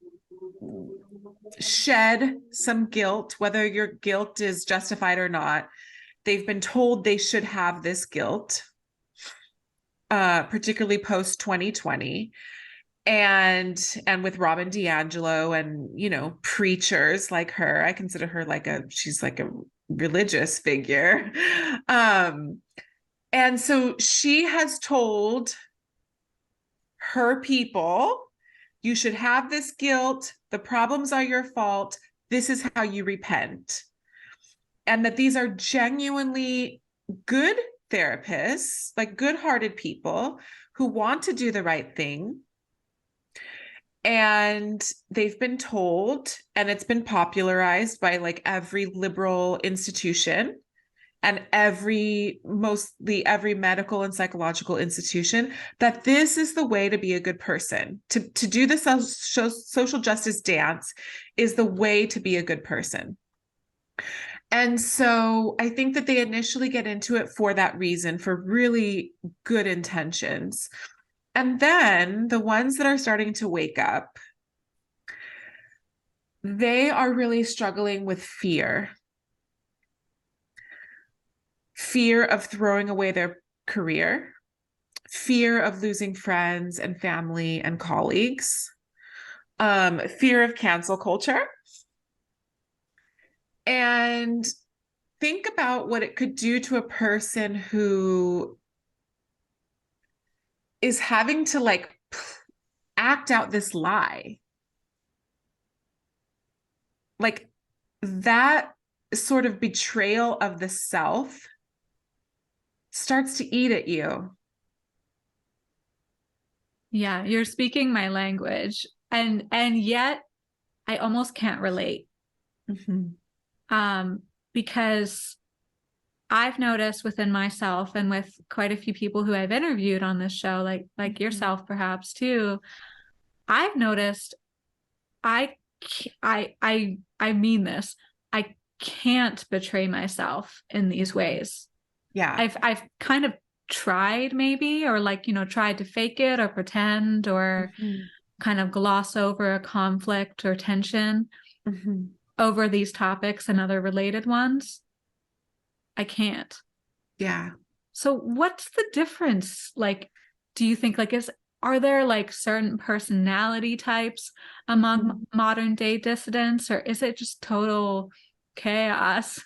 shed some guilt, whether your guilt is justified or not. They've been told they should have this guilt, particularly post 2020. And with Robin DiAngelo and, you know, preachers like her. I consider her she's like a religious figure. And so she has told her people, you should have this guilt. The problems are your fault. This is how you repent. And that these are genuinely good therapists, like good-hearted people who want to do the right thing. And they've been told, and it's been popularized by like every liberal institution and mostly every medical and psychological institution, that this is the way to be a good person. To do the social justice dance is the way to be a good person. And so I think that they initially get into it for that reason, for really good intentions. And then the ones that are starting to wake up, they are really struggling with fear. Fear of throwing away their career, fear of losing friends and family and colleagues, fear of cancel culture. And think about what it could do to a person who is having to like act out this lie. Like that sort of betrayal of the self starts to eat at you. Yeah, you're speaking my language. And yet I almost can't relate. Because I've noticed within myself and with quite a few people who I've interviewed on this show, like yourself perhaps too, I've noticed I mean this, I can't betray myself in these ways. Yeah. I've kind of tried maybe, or like, you know, tried to fake it or pretend or kind of gloss over a conflict or tension over these topics and other related ones. I can't. Yeah. So what's the difference? Like, do you think are there like certain personality types among modern day dissidents, or is it just total chaos?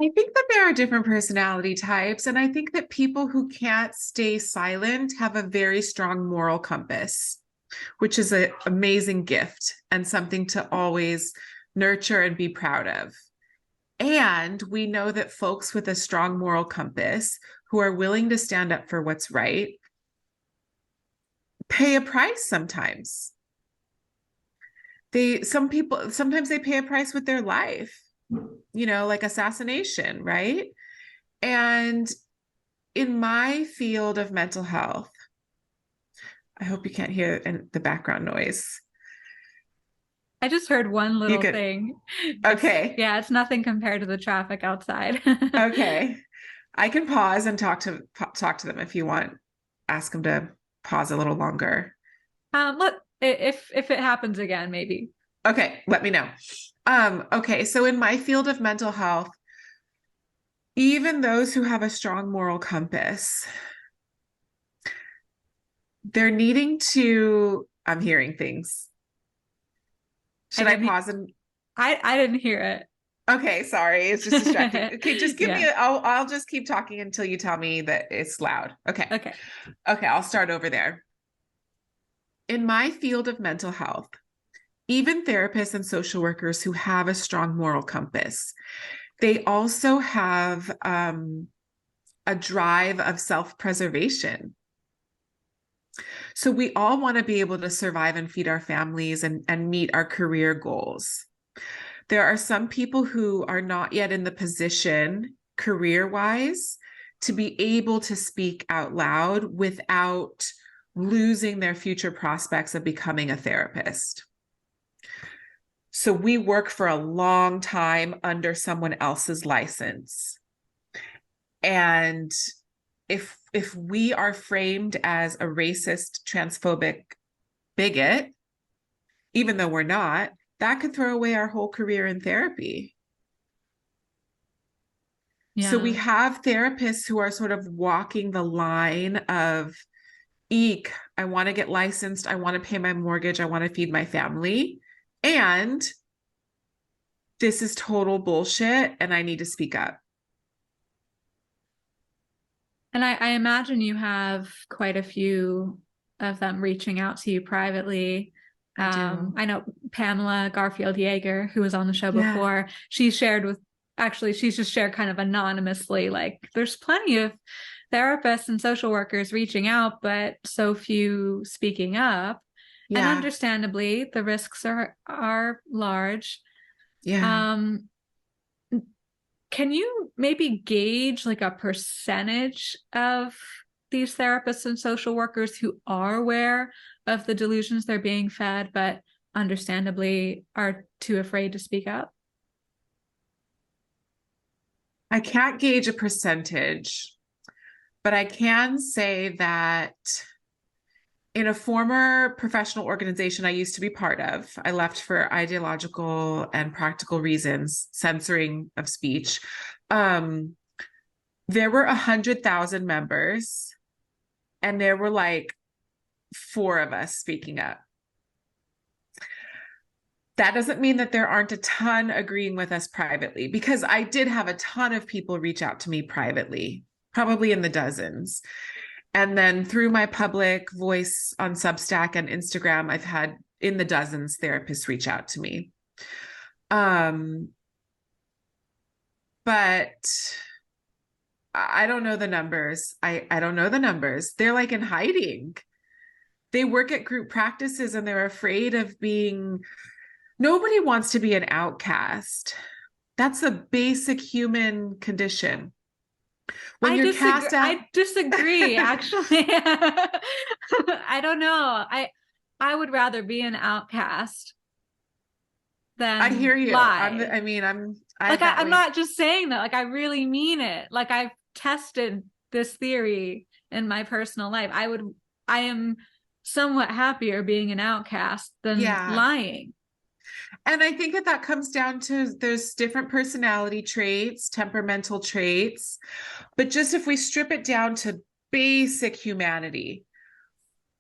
I think that there are different personality types. And I think that people who can't stay silent have a very strong moral compass, which is an amazing gift and something to always nurture and be proud of. And we know that folks with a strong moral compass who are willing to stand up for what's right pay a price sometimes. Sometimes they pay a price with their life, you know, like assassination, right? And in my field of mental health, I hope you can't hear the background noise. I just heard one little thing. Okay. It's nothing compared to the traffic outside. Okay. I can pause and talk to them if you want. Ask them to pause a little longer. If it happens again, maybe. Okay, let me know. Okay, so in my field of mental health, even those who have a strong moral compass, they're needing to, I'm hearing things. Should I pause and I didn't hear it. Okay, sorry, it's just distracting. Okay, just give me I'll just keep talking until you tell me that it's loud. Okay, I'll start over there. In my field of mental health, even therapists and social workers who have a strong moral compass, they also have a drive of self-preservation. So we all want to be able to survive and feed our families and meet our career goals. There are some people who are not yet in the position, career-wise, to be able to speak out loud without losing their future prospects of becoming a therapist. So we work for a long time under someone else's license. And if we are framed as a racist, transphobic bigot, even though we're not, that could throw away our whole career in therapy. Yeah. So we have therapists who are sort of walking the line of, eek, I want to get licensed, I want to pay my mortgage, I want to feed my family, and this is total bullshit and I need to speak up. And I imagine you have quite a few of them reaching out to you privately. I know Pamela Garfield Yeager, who was on the show before, she's just shared kind of anonymously, like, there's plenty of therapists and social workers reaching out, but so few speaking up. And understandably, the risks are large. Can you maybe gauge like a percentage of these therapists and social workers who are aware of the delusions they're being fed, but understandably are too afraid to speak up? I can't gauge a percentage, but I can say that in a former professional organization I used to be part of, I left for ideological and practical reasons, censoring of speech. There were 100,000 members, and there were like 4 of us speaking up. That doesn't mean that there aren't a ton agreeing with us privately, because I did have a ton of people reach out to me privately, probably in the dozens. And then through my public voice on Substack and Instagram, I've had in the dozens therapists reach out to me. But I don't know the numbers. I don't know the numbers. They're like in hiding. They work at group practices and they're afraid of being, nobody wants to be an outcast. That's a basic human condition. When you're cast out, I disagrei, actually. I don't know. I would rather be an outcast than I hear you. lie. I'm not just saying that. Like, I really mean it. Like, I've tested this theory in my personal life. I am somewhat happier being an outcast than lying. And I think that comes down to there's different personality traits, temperamental traits, but just if we strip it down to basic humanity,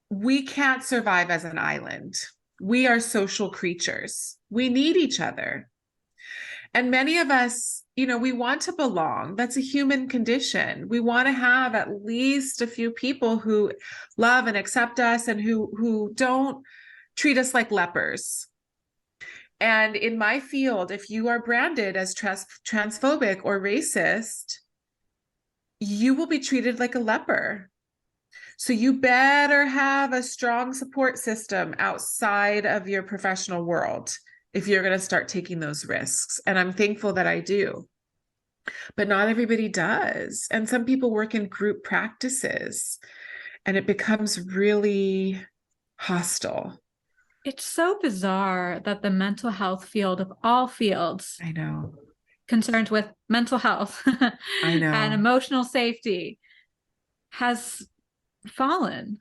we can't survive as an island. We are social creatures. We need each other. And many of us, we want to belong. That's a human condition. We want to have at least a few people who love and accept us and who don't treat us like lepers. And in my field, if you are branded as transphobic or racist, you will be treated like a leper. So you better have a strong support system outside of your professional world if you're going to start taking those risks. And I'm thankful that I do. But not everybody does. And some people work in group practices, and it becomes really hostile. It's so bizarre that the mental health field of all fields, I know, concerned with mental health I know, and emotional safety, has fallen.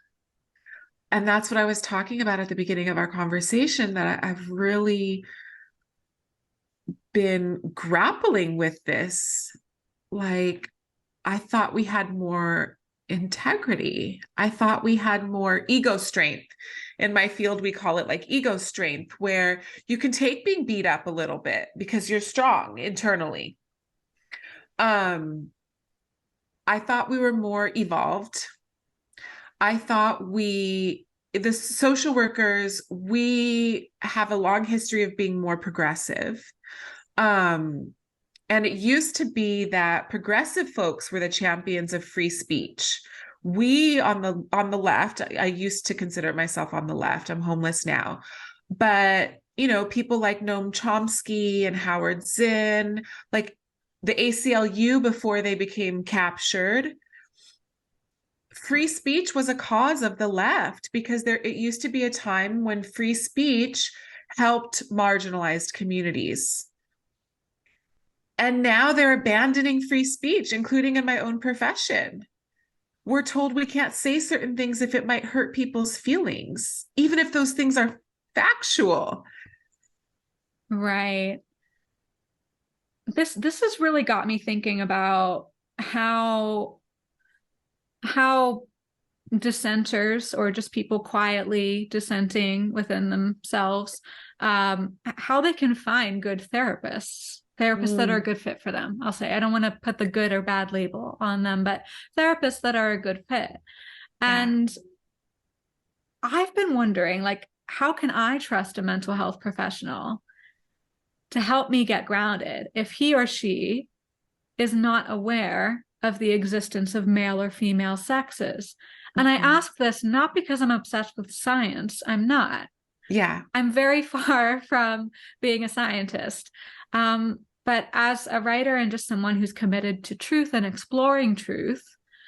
And that's what I was talking about at the beginning of our conversation, that I've really been grappling with this. Like, I thought we had more integrity. I thought we had more ego strength. In my field, we call it like ego strength, where you can take being beat up a little bit because you're strong internally. I thought we were more evolved. I thought the social workers, we have a long history of being more progressive. And it used to be that progressive folks were the champions of free speech. We on the left, I used to consider myself on the left. I'm homeless now. But, people like Noam Chomsky and Howard Zinn, like the ACLU before they became captured, free speech was a cause of the left, because it used to be a time when free speech helped marginalized communities. And now they're abandoning free speech, including in my own profession. we're told we can't say certain things if it might hurt people's feelings, even if those things are factual. Right. This has really got me thinking about how dissenters, or just people quietly dissenting within themselves, how they can find good therapists that are a good fit for them. I'll say, I don't want to put the good or bad label on them, but therapists that are a good fit. And I've been wondering, like, how can I trust a mental health professional to help me get grounded if he or she is not aware of the existence of male or female sexes? And I ask this not because I'm obsessed with science. I'm not. Yeah. I'm very far from being a scientist. But as a writer and just someone who's committed to truth and exploring truth.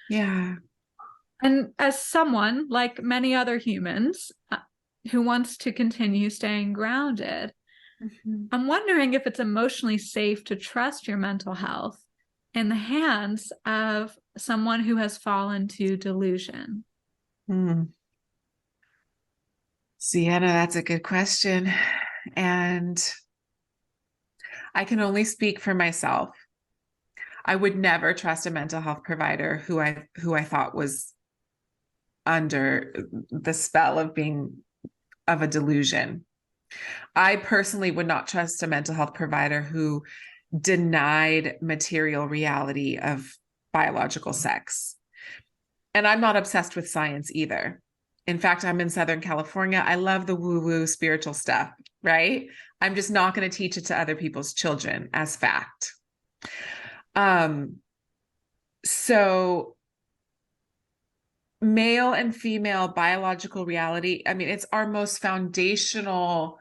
Yeah. And as someone, like many other humans, who wants to continue staying grounded, I'm wondering if it's emotionally safe to trust your mental health in the hands of someone who has fallen to delusion. Sienna, that's a good question. And I can only speak for myself. I would never trust a mental health provider who I thought was under the spell of a delusion. I personally would not trust a mental health provider who denied material reality of biological sex. And I'm not obsessed with science either. In fact, I'm in Southern California. I love the woo-woo spiritual stuff, right? I'm just not going to teach it to other people's children as fact. So male and female biological reality, I mean, it's our most foundational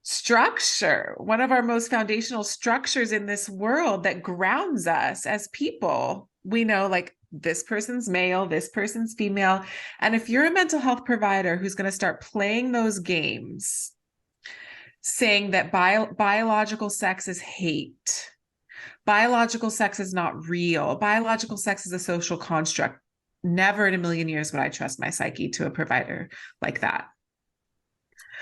structure, one of our most foundational structures in this world that grounds us as people. We know, like, this person's male, this person's female. And if you're a mental health provider who's going to start playing those games, saying that biological sex is hate, biological sex is not real, biological sex is a social construct, never in a million years would I trust my psyche to a provider like that.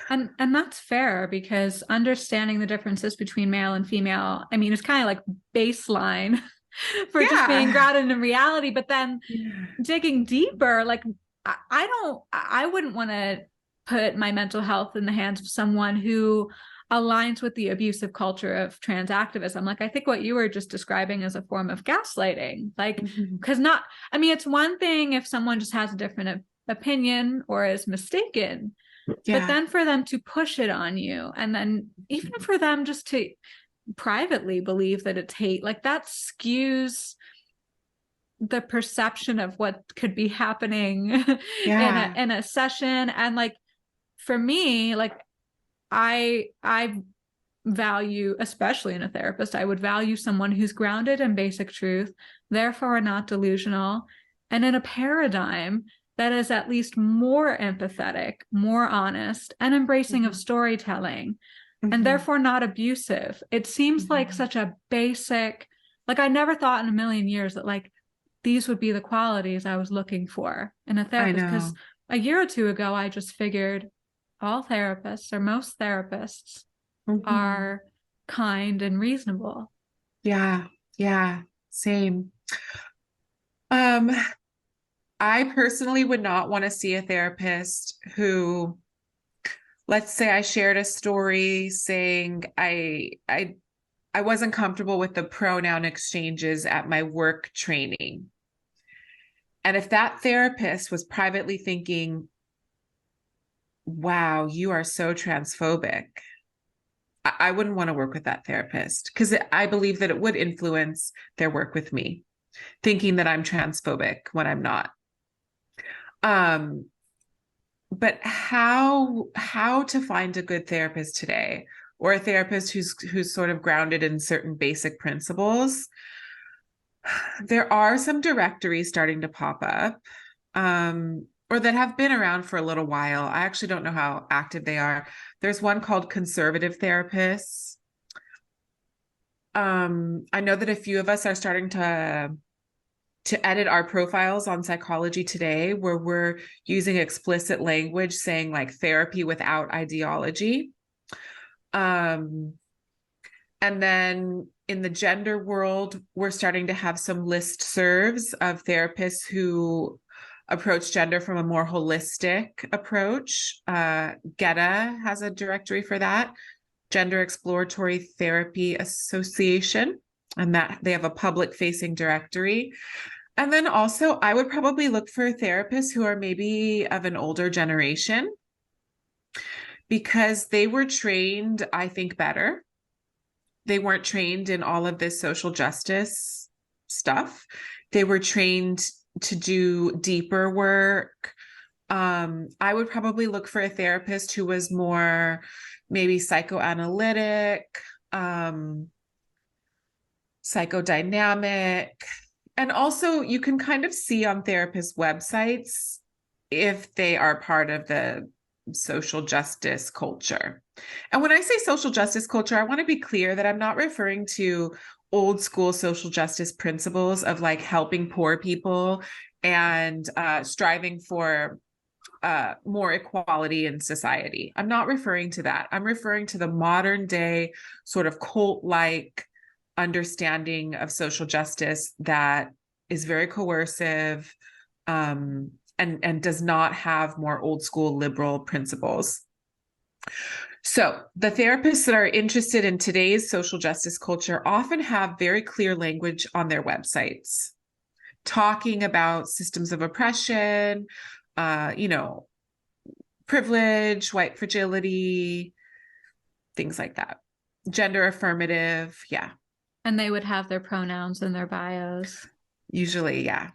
And that's fair, because understanding the differences between male and female, I mean, it's kind of like baseline for just being grounded in reality. But then digging deeper, like, I wouldn't want to put my mental health in the hands of someone who aligns with the abusive culture of trans activism. Like, I think what you were just describing is a form of gaslighting. Like, because I mean, it's one thing if someone just has a different opinion or is mistaken, but then for them to push it on you, and then even for them just to privately believe that it's hate, like, that skews the perception of what could be happening in a session. And, like, for me, like, I value, especially in a therapist, I would value someone who's grounded in basic truth, therefore not delusional, and in a paradigm that is at least more empathetic, more honest, and embracing of storytelling, and therefore not abusive. It seems like such a basic, like, I never thought in a million years that, like, these would be the qualities I was looking for in a therapist. Because a year or two ago, I just figured all therapists, or most therapists, are kind and reasonable. Yeah, same. I personally would not want to see a therapist who, let's say I shared a story saying I wasn't comfortable with the pronoun exchanges at my work training. And if that therapist was privately thinking, wow, you are so transphobic, I wouldn't want to work with that therapist, because I believe that it would influence their work with me, thinking that I'm transphobic when I'm not. But how to find a good therapist today, or a therapist who's sort of grounded in certain basic principles? There are some directories starting to pop up, or that have been around for a little while. I actually don't know how active they are. There's one called Conservative Therapists. I know that a few of us are starting to to edit our profiles on Psychology Today, where we're using explicit language saying like therapy without ideology. And then in the gender world, we're starting to have some listservs of therapists who approach gender from a more holistic approach. GETA has a directory for that, Gender Exploratory Therapy Association, and that they have a public facing directory. And then also I would probably look for therapists who are maybe of an older generation, because they were trained, I think, better. They weren't trained in all of this social justice stuff. They were trained to do deeper work. I would probably look for a therapist who was more maybe psychoanalytic, psychodynamic. And also you can kind of see on therapist websites if they are part of the social justice culture. And when I say social justice culture, I want to be clear that I'm not referring to old school social justice principles of like helping poor people and striving for more equality in society. I'm not referring to that. I'm referring to the modern day sort of cult-like understanding of social justice that is very coercive, and does not have more old school liberal principles. So the therapists that are interested in today's social justice culture often have very clear language on their websites, talking about systems of oppression, privilege, white fragility, things like that. Gender affirmative, yeah. And they would have their pronouns in their bios. Usually, yeah.